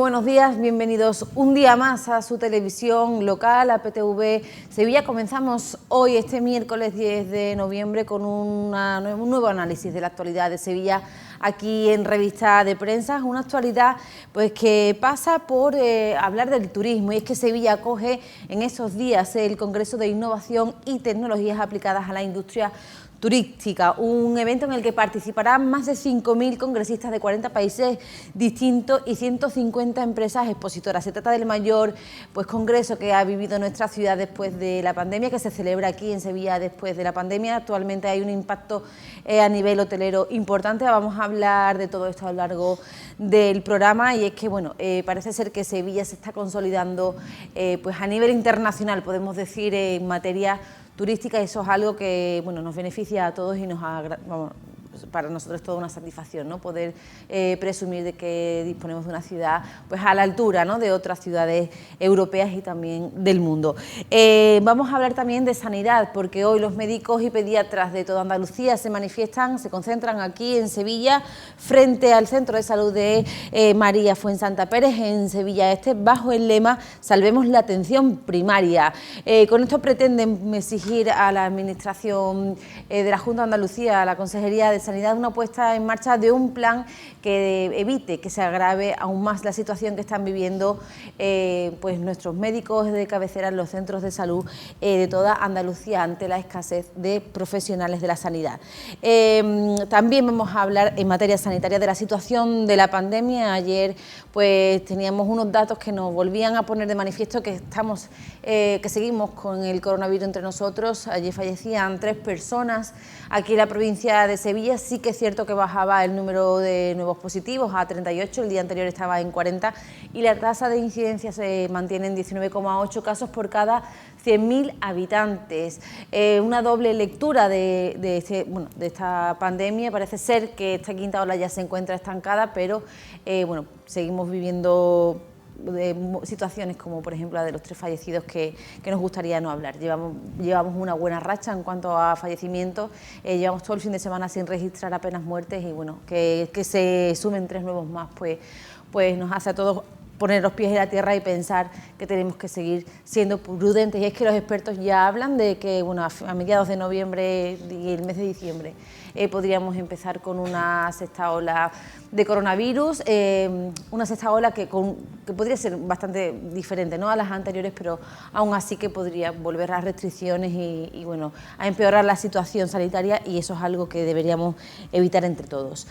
buenos días, bienvenidos un día más a su televisión local, a PTV Sevilla. Comenzamos hoy, este miércoles 10 de noviembre, con un nuevo análisis de la actualidad de Sevilla aquí en Revista de Prensa. Una actualidad pues que pasa por hablar del turismo, y es que Sevilla acoge en esos días el Congreso de Innovación y Tecnologías Aplicadas a la Industria Turística, un evento en el que participarán más de 5.000 congresistas de 40 países distintos y 150 empresas expositoras. Se trata del mayor congreso que ha vivido nuestra ciudad después de la pandemia, que se celebra aquí en Sevilla después de la pandemia. Actualmente hay un impacto a nivel hotelero importante. Vamos a hablar de todo esto a lo largo del programa, y es que parece ser que Sevilla se está consolidando a nivel internacional, podemos decir, en materia turística. Eso es algo que nos beneficia a todos y para nosotros es toda una satisfacción, ¿no? Poder presumir de que disponemos de una ciudad a la altura, ¿no?, de otras ciudades europeas y también del mundo. Vamos a hablar también de sanidad, porque hoy los médicos y pediatras de toda Andalucía se concentran aquí en Sevilla frente al Centro de Salud de María Fuensanta Pérez en Sevilla Este, bajo el lema "Salvemos la atención primaria". Con esto pretenden exigir a la Administración de la Junta de Andalucía, a la Consejería de Sanidad, una puesta en marcha de un plan que evite que se agrave aún más la situación que están viviendo nuestros médicos de cabecera en los centros de salud de toda Andalucía ante la escasez de profesionales de la sanidad. También vamos a hablar en materia sanitaria de la situación de la pandemia. Ayer teníamos unos datos que nos volvían a poner de manifiesto que seguimos con el coronavirus entre nosotros. Ayer fallecían 3 personas aquí en la provincia de Sevilla. Sí que es cierto que bajaba el número de nuevos positivos a 38, el día anterior estaba en 40, y la tasa de incidencia se mantiene en 19,8 casos por cada 100.000 habitantes. Una doble lectura de esta pandemia. Parece ser que esta quinta ola ya se encuentra estancada, pero seguimos viviendo situaciones como, por ejemplo, la de los 3 fallecidos que nos gustaría no hablar. Llevamos una buena racha en cuanto a fallecimientos, llevamos todo el fin de semana sin registrar apenas muertes, y que se sumen 3 nuevos más, pues nos hace a todos poner los pies en la tierra y pensar que tenemos que seguir siendo prudentes. Y es que los expertos ya hablan de que a mediados de noviembre y el mes de diciembre podríamos empezar con una sexta ola de coronavirus, una sexta ola que podría ser bastante diferente, ¿no?, a las anteriores, pero aún así que podría volver a restricciones y a empeorar la situación sanitaria, y eso es algo que deberíamos evitar entre todos.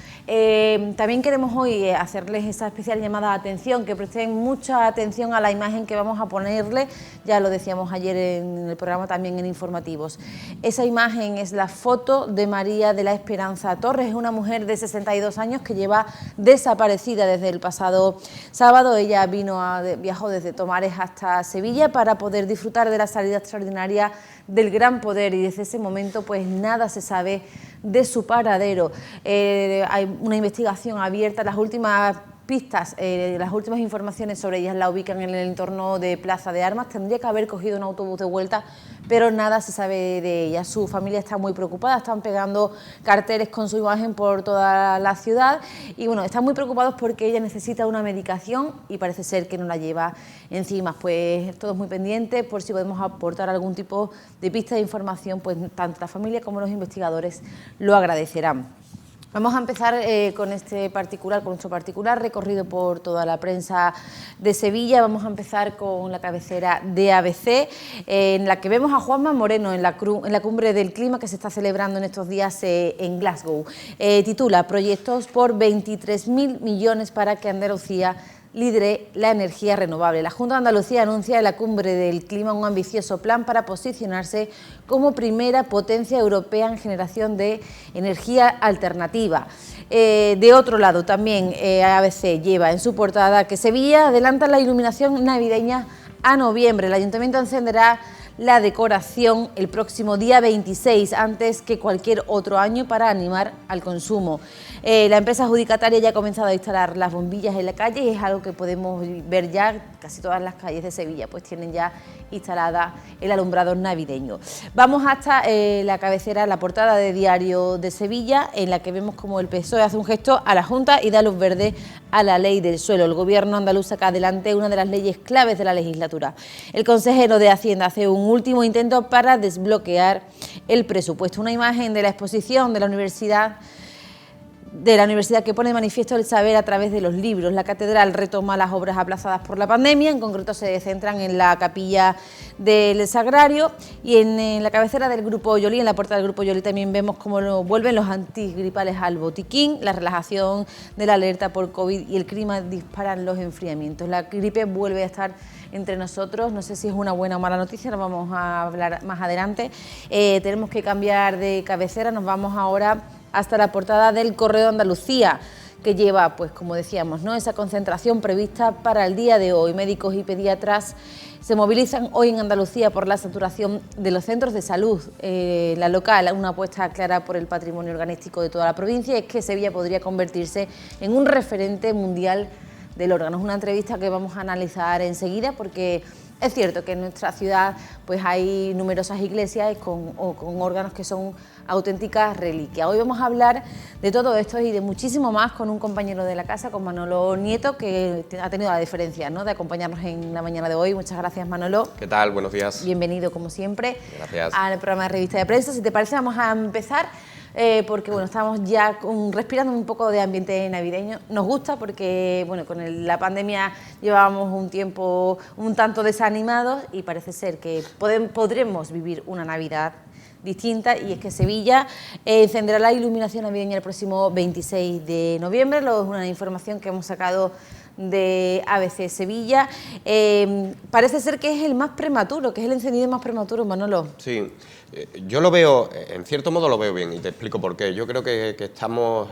También queremos hoy hacerles esa especial llamada de atención, que presten mucha atención a la imagen que vamos a ponerle. Ya lo decíamos ayer en el programa, también en informativos. Esa imagen es la foto de María de la Esperanza Torres. Es una mujer de 62 años que lleva desaparecida desde el pasado sábado. Ella viajó desde Tomares hasta Sevilla para poder disfrutar de la salida extraordinaria del Gran Poder, y desde ese momento nada se sabe de su paradero. Hay una investigación abierta. Las últimas pistas, las últimas informaciones sobre ellas la ubican en el entorno de Plaza de Armas. Tendría que haber cogido un autobús de vuelta, pero nada se sabe de ella. Su familia está muy preocupada, están pegando carteles con su imagen por toda la ciudad y están muy preocupados porque ella necesita una medicación y parece ser que no la lleva encima. Pues todos muy pendientes por si podemos aportar algún tipo de pista de información, pues tanto la familia como los investigadores lo agradecerán. Vamos a empezar con nuestro particular recorrido por toda la prensa de Sevilla. Vamos a empezar con la cabecera de ABC, en la que vemos a Juanma Moreno en la cumbre del clima que se está celebrando en estos días en Glasgow. Titula "Proyectos por 23.000 millones para que Andalucía lidere la energía renovable". La Junta de Andalucía anuncia en la cumbre del clima un ambicioso plan para posicionarse como primera potencia europea en generación de energía alternativa. De otro lado, también ABC lleva en su portada que Sevilla adelanta la iluminación navideña a noviembre. El Ayuntamiento encenderá la decoración el próximo día 26, antes que cualquier otro año, para animar al consumo. La empresa adjudicataria ya ha comenzado a instalar las bombillas en la calle, y es algo que podemos ver ya. Casi todas las calles de Sevilla tienen ya instalada el alumbrado navideño. Vamos hasta la cabecera, la portada de Diario de Sevilla, en la que vemos como el PSOE hace un gesto a la Junta y da luz verde a la ley del suelo. El gobierno andaluz saca adelante una de las leyes claves de la legislatura. El consejero de Hacienda hace un último intento para desbloquear el presupuesto. Una imagen de la exposición de la universidad que pone de manifiesto el saber a través de los libros. La catedral retoma las obras aplazadas por la pandemia, en concreto se centran en la capilla del Sagrario y en la cabecera del Grupo Ollolí, en la puerta del Grupo Ollolí también vemos cómo vuelven los antigripales al botiquín, la relajación de la alerta por COVID y el clima disparan los enfriamientos. La gripe vuelve a estar entre nosotros, no sé si es una buena o mala noticia, nos vamos a hablar más adelante. Tenemos que cambiar de cabecera, nos vamos ahora hasta la portada del Correo de Andalucía, que lleva, pues como decíamos, ¿no?, esa concentración prevista para el día de hoy. Médicos y pediatras se movilizan hoy en Andalucía por la saturación de los centros de salud. La local, una apuesta clara por el patrimonio organístico de toda la provincia, es que Sevilla podría convertirse en un referente mundial del órgano. Es una entrevista que vamos a analizar enseguida porque es cierto que en nuestra ciudad pues hay numerosas iglesias con órganos que son auténticas reliquias. Hoy vamos a hablar de todo esto y de muchísimo más con un compañero de la casa, con Manolo Nieto, que ha tenido la deferencia, ¿no?, de acompañarnos en la mañana de hoy. Muchas gracias, Manolo. ¿Qué tal? Buenos días. Bienvenido, como siempre, gracias, al programa de Revista de Prensa. Si te parece, vamos a empezar porque bueno, estamos ya respirando un poco de ambiente navideño. Nos gusta porque bueno, con la pandemia llevábamos un tiempo un tanto desanimados y parece ser que podremos vivir una Navidad distinta, y es que Sevilla encenderá la iluminación navideña el próximo 26 de noviembre. Es una información que hemos sacado de ABC Sevilla. Parece ser que es el más prematuro, que es el encendido más prematuro, Manolo. Sí, yo lo veo, en cierto modo lo veo bien, y te explico por qué. Yo creo que estamos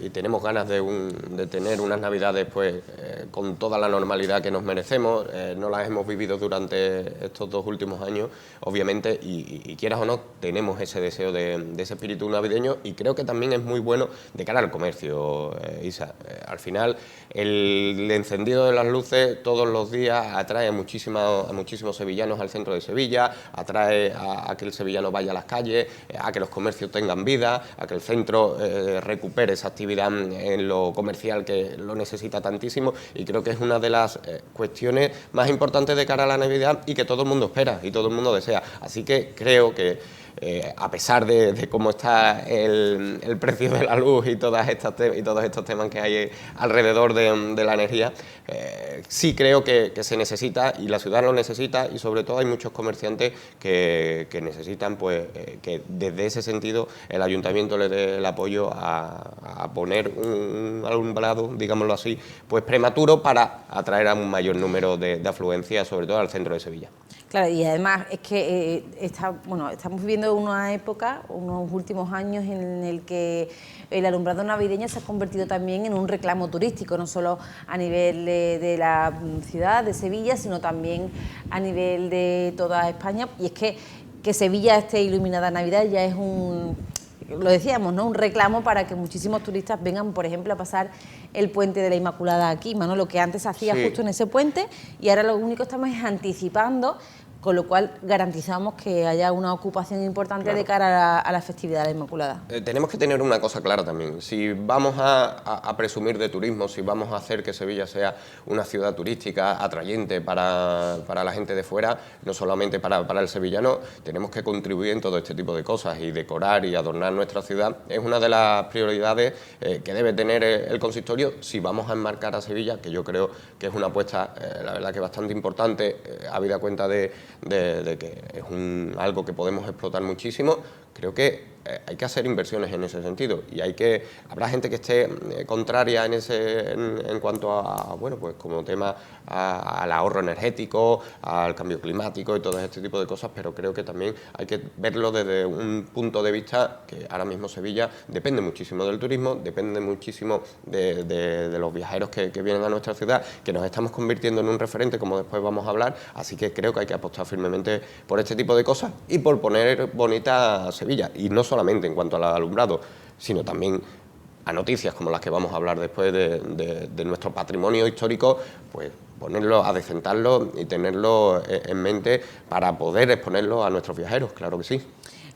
y tenemos ganas de tener unas Navidades pues con toda la normalidad que nos merecemos. No las hemos vivido durante estos 2 últimos años, obviamente, y quieras o no, tenemos ese deseo de ese espíritu navideño, y creo que también es muy bueno de cara al comercio, Isa. Al final, el encendido de las luces todos los días atrae a muchísimos sevillanos al centro de Sevilla, atrae a que el sevillano vaya a las calles, a que los comercios tengan vida, a que el centro recupere esa actividad en lo comercial que lo necesita tantísimo, y creo que es una de las cuestiones más importantes de cara a la Navidad y que todo el mundo espera y todo el mundo desea. Así que creo que a pesar de cómo está el precio de la luz y todos estos temas que hay alrededor de la energía, sí creo que se necesita, y la ciudad lo necesita, y sobre todo hay muchos comerciantes que necesitan pues que desde ese sentido el ayuntamiento le dé el apoyo a poner un alumbrado, digámoslo así, pues prematuro, para atraer a un mayor número de afluencia, sobre todo al centro de Sevilla. Claro, y además es que estamos viviendo una época, unos últimos años, en el que el alumbrado navideño se ha convertido también en un reclamo turístico, no solo a nivel de la ciudad de Sevilla, sino también a nivel de toda España. Y es que Sevilla esté iluminada en Navidad ya es lo decíamos, ¿no?, un reclamo para que muchísimos turistas vengan, por ejemplo, a pasar el puente de la Inmaculada aquí, Manolo, lo que antes se hacía justo en ese puente, y ahora lo único que estamos es anticipando, con lo cual garantizamos que haya una ocupación importante de cara a la festividad de la Inmaculada. Tenemos que tener una cosa clara también: si vamos a presumir de turismo, si vamos a hacer que Sevilla sea una ciudad turística atrayente para la gente de fuera, no solamente para el sevillano, tenemos que contribuir en todo este tipo de cosas, y decorar y adornar nuestra ciudad es una de las prioridades que debe tener el consistorio si vamos a enmarcar a Sevilla, que yo creo que es una apuesta, la verdad, que bastante importante, habida cuenta de que es algo que podemos explotar muchísimo. Creo que hay que hacer inversiones en ese sentido, y habrá gente que esté contraria en cuanto a, bueno, pues como tema al ahorro energético, al cambio climático y todo este tipo de cosas, pero creo que también hay que verlo desde un punto de vista que ahora mismo Sevilla depende muchísimo del turismo, depende muchísimo de los viajeros que vienen a nuestra ciudad, que nos estamos convirtiendo en un referente, como después vamos a hablar. Así que creo que hay que apostar firmemente por este tipo de cosas y por poner bonita Sevilla, y no solamente en cuanto al alumbrado, sino también a noticias como las que vamos a hablar después de nuestro patrimonio histórico, pues ponerlo, adecentarlo y tenerlo en mente para poder exponerlo a nuestros viajeros, claro que sí.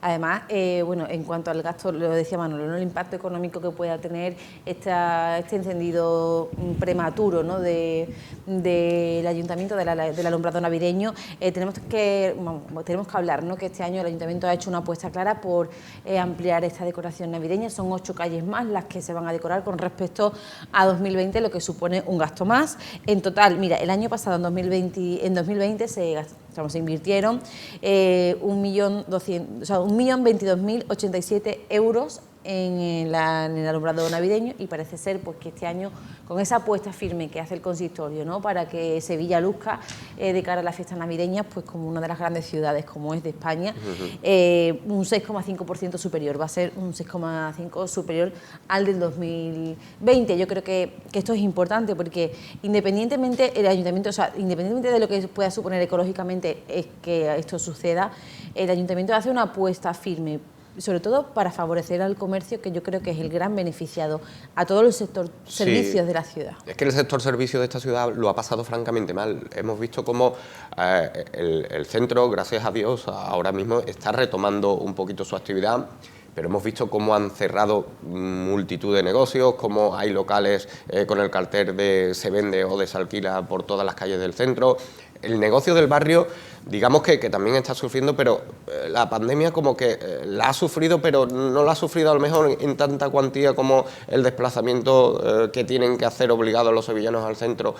Además, bueno, en cuanto al gasto, lo decía Manolo, ¿no? El impacto económico que pueda tener este encendido prematuro, ¿no? del ayuntamiento, del alumbrado navideño, tenemos que hablar, ¿no? Que este año el ayuntamiento ha hecho una apuesta clara por ampliar esta decoración navideña. Son 8 calles más las que se van a decorar con respecto a 2020, lo que supone un gasto más. En total, mira, el año pasado, en 2020 se invirtieron 1.022.087 euros en el alumbrado navideño, y parece ser pues que este año, con esa apuesta firme que hace el consistorio, ¿no? Para que Sevilla luzca de cara a las fiestas navideñas pues como una de las grandes ciudades como es de España, un 6,5% superior, va a ser un 6,5% superior al del 2020. Yo creo que esto es importante porque independientemente el ayuntamiento, o sea, independientemente de lo que pueda suponer ecológicamente es que esto suceda, el ayuntamiento hace una apuesta firme, sobre todo para favorecer al comercio, que yo creo que es el gran beneficiado a todo el sector servicios de la ciudad. Es que el sector servicios de esta ciudad lo ha pasado francamente mal. Hemos visto cómo el centro, gracias a Dios, ahora mismo está retomando un poquito su actividad, pero hemos visto cómo han cerrado multitud de negocios, cómo hay locales con el cartel de se vende o desalquila por todas las calles del centro. El negocio del barrio, digamos que también está sufriendo, pero la pandemia como que la ha sufrido, pero no la ha sufrido a lo mejor en tanta cuantía como el desplazamiento que tienen que hacer obligados los sevillanos al centro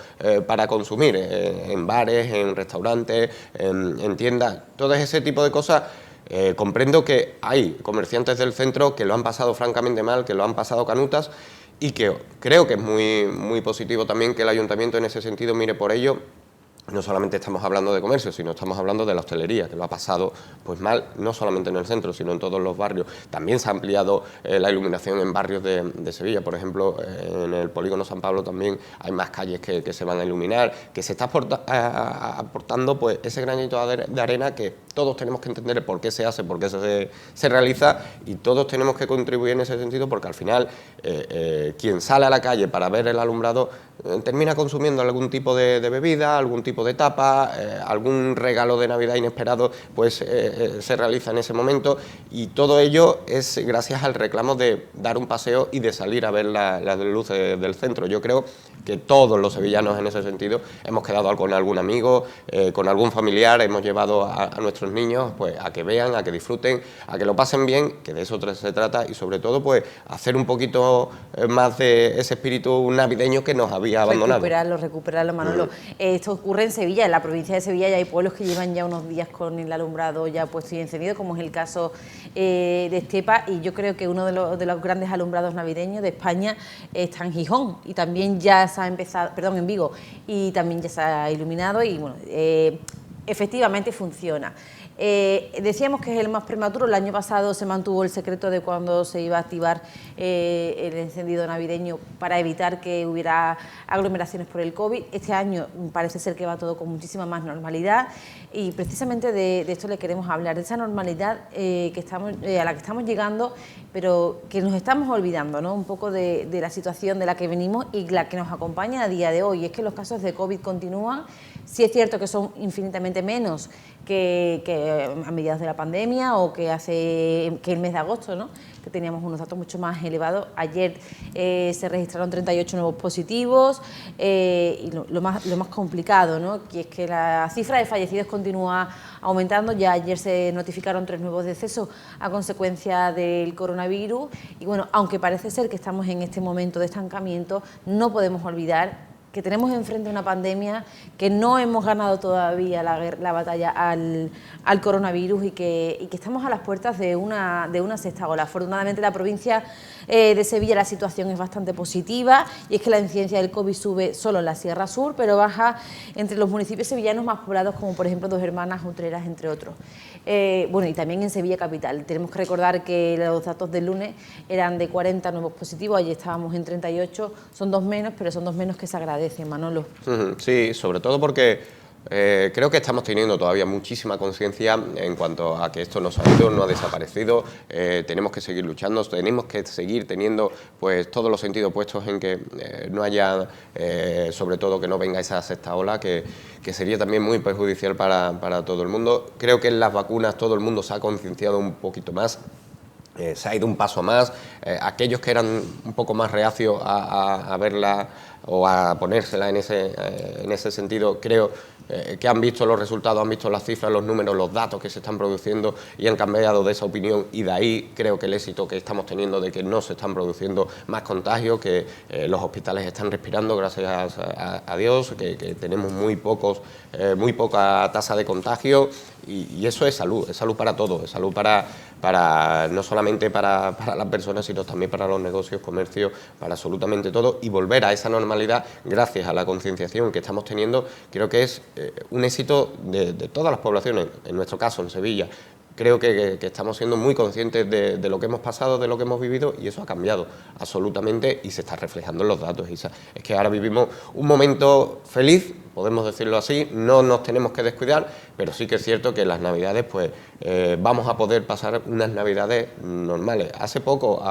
para consumir, en bares, en restaurantes, en tiendas, todo ese tipo de cosas. Comprendo que hay comerciantes del centro que lo han pasado francamente mal, que lo han pasado canutas, y que creo que es muy positivo también que el ayuntamiento en ese sentido mire por ello. No solamente estamos hablando de comercio, sino estamos hablando de la hostelería, que lo ha pasado pues mal, no solamente en el centro, sino en todos los barrios. También se ha ampliado la iluminación en barrios de Sevilla, por ejemplo, en el polígono San Pablo también hay más calles que se van a iluminar, que se está aportando pues ese granito de arena que todos tenemos que entender por qué se hace, por qué se realiza, y todos tenemos que contribuir en ese sentido, porque al final quien sale a la calle para ver el alumbrado termina consumiendo algún tipo de bebida, algún tipo de tapa, algún regalo de Navidad inesperado pues se realiza en ese momento, y todo ello es gracias al reclamo de dar un paseo y de salir a ver las luces del centro. Yo creo que todos los sevillanos en ese sentido hemos quedado con algún amigo, con algún familiar, hemos llevado a nuestros niños pues a que vean, a que disfruten, a que lo pasen bien, que de eso se trata, y sobre todo pues hacer un poquito más de ese espíritu navideño que nos había abandonado. Recuperarlo, Manolo. Esto ocurre en Sevilla, en la provincia de Sevilla ya hay pueblos que llevan ya unos días con el alumbrado ya puesto y encendido, como es el caso de Estepa, y yo creo que uno de los grandes alumbrados navideños de España está en Gijón, y también ya se ha empezado, perdón, en Vigo, y también ya se ha iluminado, y bueno, efectivamente funciona. Decíamos que es el más prematuro. El año pasado se mantuvo el secreto de cuándo se iba a activar el encendido navideño para evitar que hubiera aglomeraciones por el COVID. Este año parece ser que va todo con muchísima más normalidad, y precisamente de esto le queremos hablar, de esa normalidad a la que estamos llegando, pero que nos estamos olvidando, ¿no? Un poco de la situación de la que venimos y la que nos acompaña a día de hoy. Y es que los casos de COVID continúan. Sí es cierto que son infinitamente menos que a mediados de la pandemia o que el mes de agosto, ¿no? Que teníamos unos datos mucho más elevados. Ayer se registraron 38 nuevos positivos, y lo más complicado, ¿no? Que es que la cifra de fallecidos continúa aumentando. Ya ayer se notificaron 3 nuevos decesos a consecuencia del coronavirus, y bueno, aunque parece ser que estamos en este momento de estancamiento, no podemos olvidar que tenemos enfrente una pandemia, que no hemos ganado todavía la batalla al coronavirus, y que estamos a las puertas de una sexta ola. Afortunadamente, en la provincia de Sevilla la situación es bastante positiva, y es que la incidencia del COVID sube solo en la Sierra Sur, pero baja entre los municipios sevillanos más poblados, como por ejemplo Dos Hermanas, Utrera, entre otros. Bueno, y también en Sevilla capital. Tenemos que recordar que los datos del lunes eran de 40 nuevos positivos, ayer estábamos en 38, son 2 menos, pero son 2 menos que se agradecen, Manolo. Sí, sobre todo porque Creo que estamos teniendo todavía muchísima conciencia en cuanto a que esto no se ha ido, no ha desaparecido, tenemos que seguir luchando, tenemos que seguir teniendo pues todos los sentidos puestos en que no haya, sobre todo que no venga esa sexta ola, que sería también muy perjudicial para todo el mundo. Creo que en las vacunas todo el mundo se ha concienciado un poquito más. Se ha ido un paso más, aquellos que eran un poco más reacios a verla o a ponérsela en ese sentido, creo que han visto los resultados, han visto las cifras, los números, los datos que se están produciendo y han cambiado de esa opinión, y de ahí creo que el éxito que estamos teniendo de que no se están produciendo más contagios, que los hospitales están respirando, gracias a Dios, que tenemos muy poca tasa de contagio, y eso es salud para todos, es salud para no solamente para las personas, sino también para los negocios, comercios, para absolutamente todo, y volver a esa normalidad gracias a la concienciación que estamos teniendo. Creo que es un éxito de todas las poblaciones, en nuestro caso en Sevilla. Creo que estamos siendo muy conscientes de lo que hemos pasado, de lo que hemos vivido, y eso ha cambiado absolutamente y se está reflejando en los datos, Isa. Es que ahora vivimos un momento feliz, podemos decirlo así, no nos tenemos que descuidar, pero sí que es cierto que en las Navidades pues vamos a poder pasar unas Navidades normales. Hace poco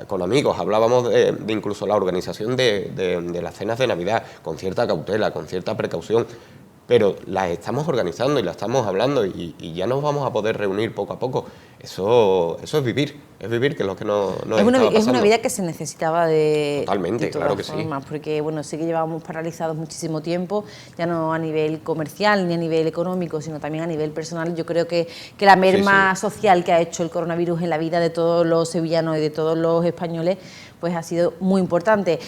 con amigos hablábamos de incluso la organización de las cenas de Navidad, con cierta cautela, con cierta precaución, pero las estamos organizando y las estamos hablando y ya nos vamos a poder reunir poco a poco. Eso es vivir, que es lo que nos estaba pasando. Es una vida que se necesitaba Totalmente, de todas claro que formas, sí. porque bueno, sí que llevábamos paralizados muchísimo tiempo, ya no a nivel comercial ni a nivel económico, sino también a nivel personal. Yo creo que la merma social que ha hecho el coronavirus en la vida de todos los sevillanos y de todos los españoles pues ha sido muy importante.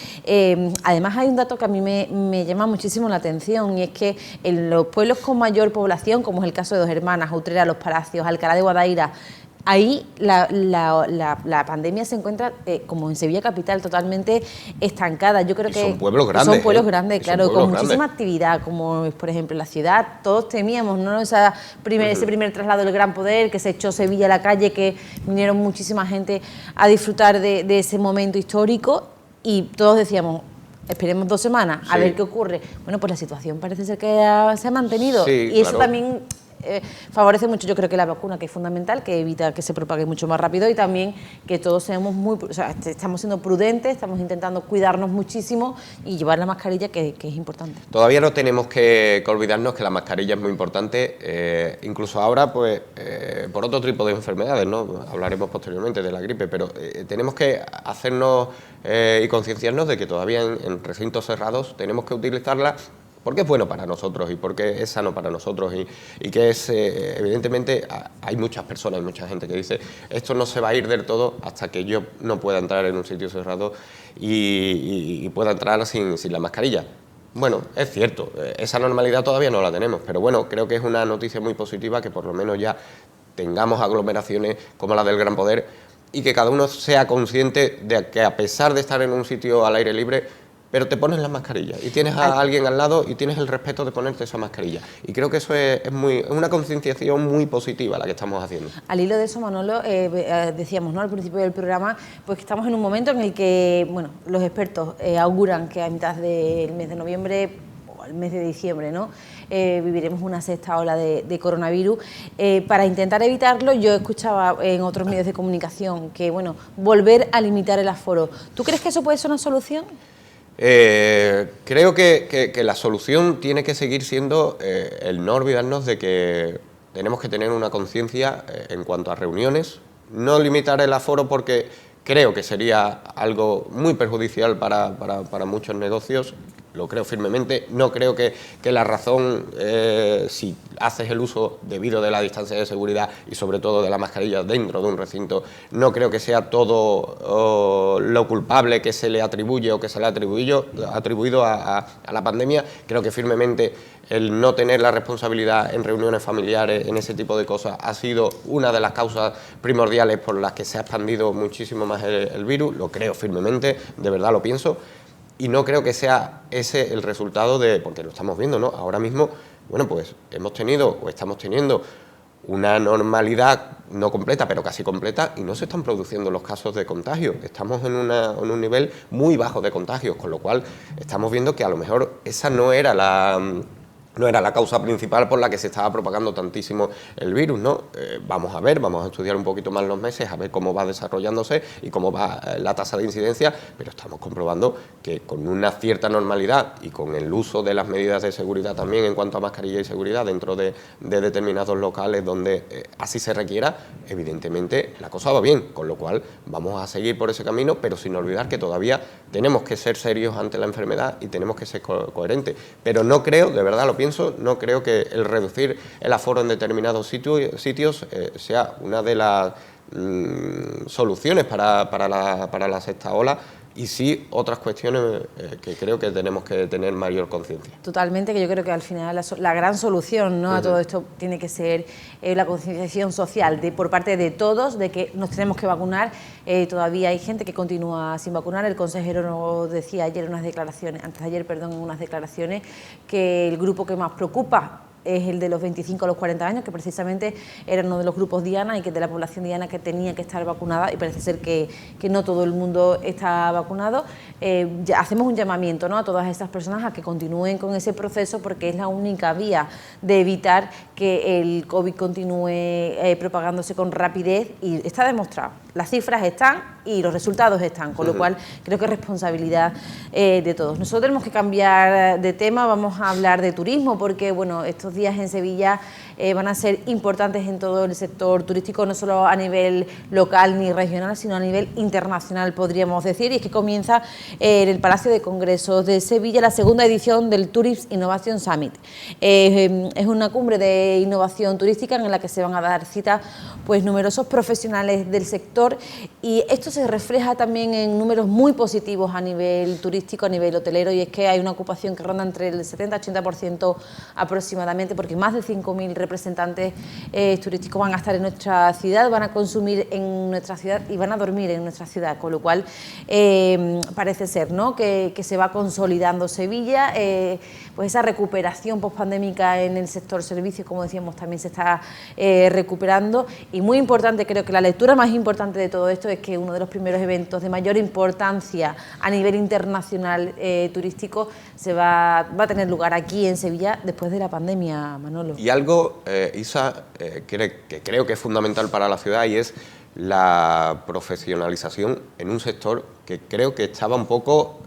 Además hay un dato que a mí me llama muchísimo la atención, y es que en los pueblos con mayor población, como es el caso de Dos Hermanas, Utrera, Los Palacios, Alcalá de Guadaira, ahí la pandemia se encuentra, como en Sevilla capital, totalmente estancada. Yo creo que son pueblos grandes. Son pueblos grandes, claro, con muchísima grandes. actividad, como por ejemplo en la ciudad. Todos temíamos, ¿no? Ese primer traslado del Gran Poder, que se echó Sevilla a la calle, que vinieron muchísima gente a disfrutar de ese momento histórico, y todos decíamos: esperemos 2 semanas a ver qué ocurre. Bueno, pues la situación parece ser que se ha mantenido, y claro. eso también favorece mucho, yo creo, que la vacuna, que es fundamental, que evita que se propague mucho más rápido, y también que todos seamos estamos siendo prudentes, estamos intentando cuidarnos muchísimo y llevar la mascarilla, que es importante. Todavía no tenemos que olvidarnos que la mascarilla es muy importante, incluso ahora pues por otro tipo de enfermedades, ¿no? Hablaremos posteriormente de la gripe, pero tenemos que hacernos y concienciarnos de que todavía en recintos cerrados tenemos que utilizarla, porque es bueno para nosotros y porque es sano para nosotros, y que es, evidentemente, hay muchas personas, hay mucha gente que dice: esto no se va a ir del todo hasta que yo no pueda entrar en un sitio cerrado y pueda entrar sin la mascarilla. Bueno, es cierto, esa normalidad todavía no la tenemos, pero bueno, creo que es una noticia muy positiva que por lo menos ya tengamos aglomeraciones como la del Gran Poder, y que cada uno sea consciente de que, a pesar de estar en un sitio al aire libre, pero te pones la mascarilla y tienes a alguien al lado y tienes el respeto de ponerte esa mascarilla. Y creo que eso es una concienciación muy positiva la que estamos haciendo. Al hilo de eso, Manolo, decíamos, ¿no?, al principio del programa, pues que estamos en un momento en el que, bueno, los expertos auguran que a mitad del mes de noviembre o el mes de diciembre, ¿no?, viviremos una sexta ola de coronavirus. Para intentar evitarlo, yo escuchaba en otros medios de comunicación que, bueno, volver a limitar el aforo. ¿Tú crees que eso puede ser una solución? Creo que la solución tiene que seguir siendo el no olvidarnos de que tenemos que tener una conciencia en cuanto a reuniones, no limitar el aforo, porque creo que sería algo muy perjudicial para muchos negocios. Lo creo firmemente. No creo que la razón, si haces el uso debido de la distancia de seguridad y sobre todo de la mascarilla dentro de un recinto, no creo que sea todo lo culpable que se le atribuye o que se le ha atribuido a la pandemia. Creo que firmemente el no tener la responsabilidad en reuniones familiares, en ese tipo de cosas, ha sido una de las causas primordiales por las que se ha expandido muchísimo más el virus. Lo creo firmemente, de verdad lo pienso. Y no creo que sea ese el resultado porque lo estamos viendo, ¿no? Ahora mismo, bueno, pues hemos tenido o estamos teniendo una normalidad no completa, pero casi completa, y no se están produciendo los casos de contagio. Estamos en un nivel muy bajo de contagios, con lo cual estamos viendo que a lo mejor esa no era no era la causa principal por la que se estaba propagando tantísimo el virus, ¿no? Vamos a ver, vamos a estudiar un poquito más los meses, a ver cómo va desarrollándose y cómo va la tasa de incidencia, pero estamos comprobando que con una cierta normalidad y con el uso de las medidas de seguridad también en cuanto a mascarilla y seguridad dentro de determinados locales donde así se requiera, evidentemente la cosa va bien, con lo cual vamos a seguir por ese camino, pero sin olvidar que todavía tenemos que ser serios ante la enfermedad y tenemos que ser coherentes. Pero no creo, de verdad lo pienso, no creo que el reducir el aforo en determinados sitios sea una de las soluciones para la sexta ola, y sí otras cuestiones que creo que tenemos que tener mayor conciencia. Totalmente, que yo creo que al final la gran solución, ¿no?, a todo esto tiene que ser la concienciación social por parte de todos, de que nos tenemos que vacunar. Todavía hay gente que continúa sin vacunar. El consejero nos decía ayer en unas declaraciones, en unas declaraciones, que el grupo que más preocupa es el de los 25 a los 40 años, que precisamente era uno de los grupos diana y que de la población diana que tenía que estar vacunada, y parece ser que no todo el mundo está vacunado. Ya hacemos un llamamiento, ¿no?, a todas estas personas a que continúen con ese proceso, porque es la única vía de evitar que el COVID continúe propagándose con rapidez, y está demostrado. Las cifras están y los resultados están, con lo cual creo que es responsabilidad de todos. Nosotros tenemos que cambiar de tema, vamos a hablar de turismo, porque bueno, estos días en Sevilla van a ser importantes en todo el sector turístico, no solo a nivel local ni regional, sino a nivel internacional, podríamos decir, y es que comienza en el Palacio de Congresos de Sevilla la segunda edición del Tourism Innovation Summit. Es una cumbre de innovación turística en la que se van a dar cita pues numerosos profesionales del sector, y esto se refleja también en números muy positivos a nivel turístico, a nivel hotelero, y es que hay una ocupación que ronda entre el 70-80% aproximadamente, porque más de 5.000 representantes turísticos van a estar en nuestra ciudad, van a consumir en nuestra ciudad y van a dormir en nuestra ciudad, con lo cual parece ser, ¿no?, que se va consolidando Sevilla, pues esa recuperación pospandémica en el sector servicios, como decíamos, también se está recuperando. Y muy importante, creo que la lectura más importante de todo esto es que uno de los primeros eventos de mayor importancia a nivel internacional turístico va a tener lugar aquí en Sevilla después de la pandemia, Manolo. Y algo, Isa, que creo que es fundamental para la ciudad, y es la profesionalización en un sector que creo que estaba un poco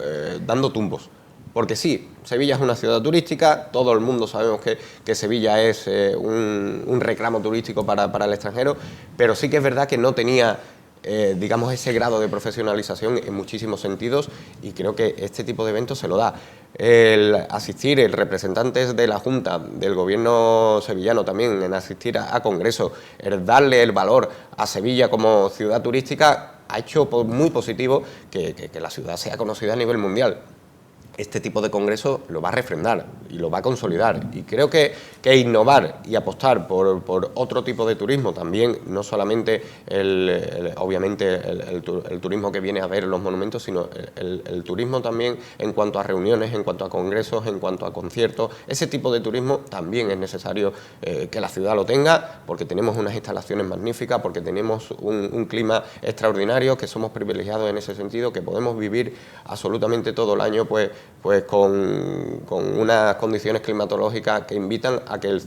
dando tumbos. Porque sí, Sevilla es una ciudad turística, todo el mundo sabemos que Sevilla es un reclamo turístico para el extranjero, pero sí que es verdad que no tenía, digamos, ese grado de profesionalización en muchísimos sentidos, y creo que este tipo de eventos se lo da. El asistir, el representantes de la Junta, del Gobierno sevillano también, en asistir a congresos, el darle el valor a Sevilla como ciudad turística, ha hecho muy positivo que la ciudad sea conocida a nivel mundial. Este tipo de congreso lo va a refrendar y lo va a consolidar, y creo que innovar y apostar por otro tipo de turismo también, no solamente obviamente el turismo que viene a ver los monumentos, sino el turismo también en cuanto a reuniones, en cuanto a congresos, en cuanto a conciertos. Ese tipo de turismo también es necesario que la ciudad lo tenga, porque tenemos unas instalaciones magníficas, porque tenemos un clima extraordinario, que somos privilegiados en ese sentido, que podemos vivir absolutamente todo el año pues con unas condiciones climatológicas que invitan a que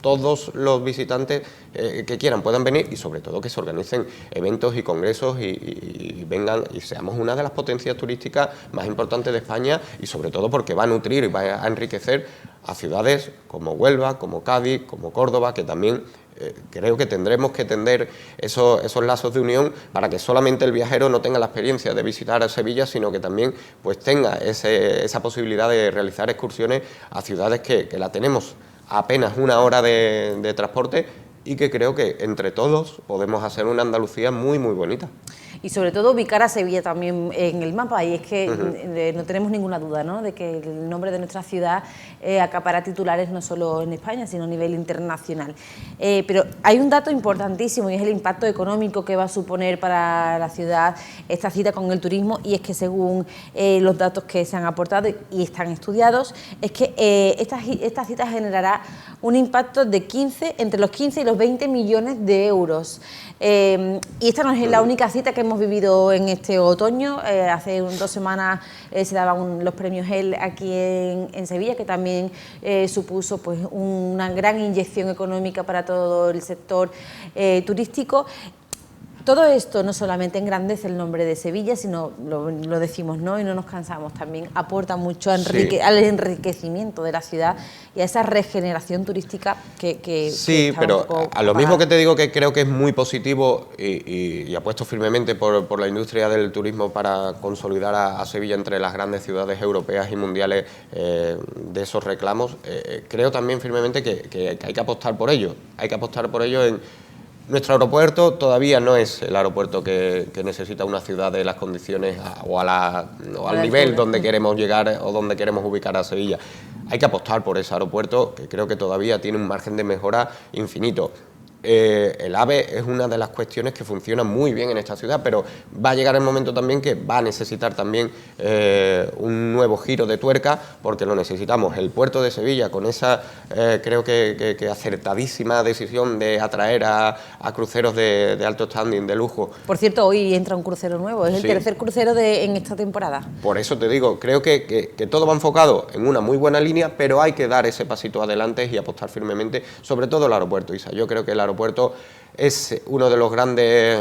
todos los visitantes que quieran puedan venir, y sobre todo que se organicen eventos y congresos y vengan y seamos una de las potencias turísticas más importantes de España, y sobre todo porque va a nutrir y va a enriquecer a ciudades como Huelva, como Cádiz, como Córdoba, que también creo que tendremos que tender esos lazos de unión para que solamente el viajero no tenga la experiencia de visitar a Sevilla, sino que también pues tenga esa posibilidad de realizar excursiones a ciudades que la tenemos a apenas una hora de transporte, y que creo que entre todos podemos hacer una Andalucía muy, muy bonita. Y sobre todo ubicar a Sevilla también en el mapa, y es que no tenemos ninguna duda, ¿no?, de que el nombre de nuestra ciudad acapara titulares no solo en España, sino a nivel internacional. Pero hay un dato importantísimo, y es el impacto económico que va a suponer para la ciudad esta cita con el turismo, y es que según los datos que se han aportado y están estudiados, es que esta cita generará un impacto de entre los 15 y los 20 millones de euros. Y esta no es la única cita que hemos vivido en este otoño. Hace 2 semanas se daban los premios EL aquí en Sevilla, que también supuso pues una gran inyección económica para todo el sector turístico. Todo esto no solamente engrandece el nombre de Sevilla, sino, lo decimos, ¿no?, y no nos cansamos, también aporta mucho al enriquecimiento de la ciudad y a esa regeneración turística que sí, pero a lo mismo que te digo, que creo que es muy positivo y apuesto firmemente por la industria del turismo para consolidar a Sevilla entre las grandes ciudades europeas y mundiales de esos reclamos. Creo también firmemente que hay que apostar por ello. Hay que apostar por ello en... Nuestro aeropuerto todavía no es el aeropuerto que necesita una ciudad de las condiciones o al nivel donde queremos llegar o donde queremos ubicar a Sevilla. Hay que apostar por ese aeropuerto, que creo que todavía tiene un margen de mejora infinito. El AVE es una de las cuestiones que funciona muy bien en esta ciudad, pero va a llegar el momento también que va a necesitar también un nuevo giro de tuerca, porque lo necesitamos. El puerto de Sevilla, con esa creo que acertadísima decisión de atraer a cruceros de alto standing, de lujo. Por cierto, hoy entra un crucero nuevo, es el tercer crucero en esta temporada. Por eso te digo, creo que todo va enfocado en una muy buena línea, pero hay que dar ese pasito adelante y apostar firmemente, sobre todo el aeropuerto, Isa. Yo creo que el aeropuerto es uno de los grandes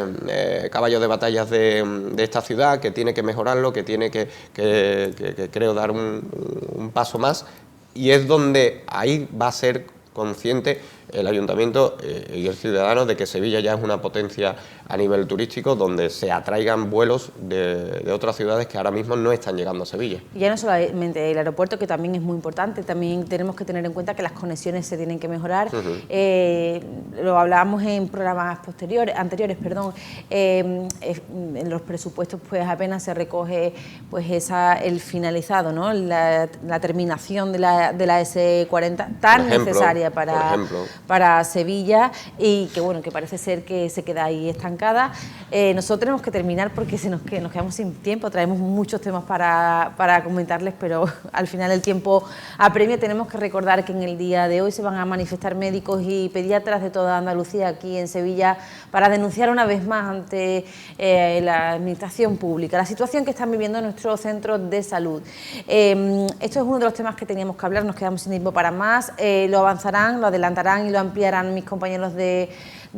caballos de batallas de esta ciudad, que tiene que mejorarlo, que tiene que creo dar un paso más, y es donde ahí va a ser consciente el Ayuntamiento y el ciudadano de que Sevilla ya es una potencia a nivel turístico, donde se atraigan vuelos de otras ciudades que ahora mismo no están llegando a Sevilla. Y ya no solamente el aeropuerto, que también es muy importante, también tenemos que tener en cuenta que las conexiones se tienen que mejorar. Lo hablábamos en programas anteriores, en los presupuestos pues apenas se recoge pues el finalizado, ¿no?, la terminación de la S40 tan necesaria para Sevilla, y que bueno, que parece ser que se queda ahí estancada. Nosotros tenemos que terminar porque nos quedamos sin tiempo, traemos muchos temas para comentarles, pero al final el tiempo apremia. Tenemos que recordar que en el día de hoy se van a manifestar médicos y pediatras de toda Andalucía aquí en Sevilla para denunciar una vez más ante la administración pública la situación que están viviendo nuestros centros de salud. Esto es uno de los temas que teníamos que hablar, nos quedamos sin tiempo para más. Lo avanzarán, lo adelantarán y lo ampliarán mis compañeros de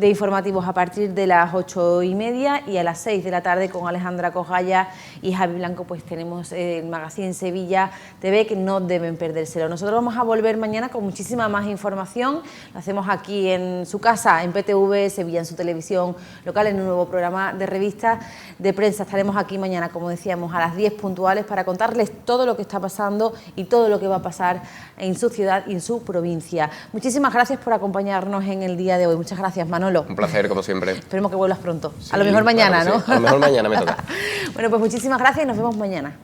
informativos a partir de las 8:30, y a las 6 de la tarde con Alejandra Cojalla y Javi Blanco pues tenemos el Magazine Sevilla TV, que no deben perdérselo. Nosotros vamos a volver mañana con muchísima más información. Lo hacemos aquí en su casa, en PTV Sevilla, en su televisión local, en un nuevo programa de revista de prensa. Estaremos aquí mañana, como decíamos, a las 10 puntuales para contarles todo lo que está pasando y todo lo que va a pasar en su ciudad y en su provincia. Muchísimas gracias por acompañarnos en el día de hoy. Muchas gracias, Manolo. Un placer, como siempre. Esperemos que vuelvas pronto. Sí, a lo mejor mañana, claro, ¿no? Sí. A lo mejor mañana me toca. Bueno, pues muchísimas gracias y nos vemos mañana.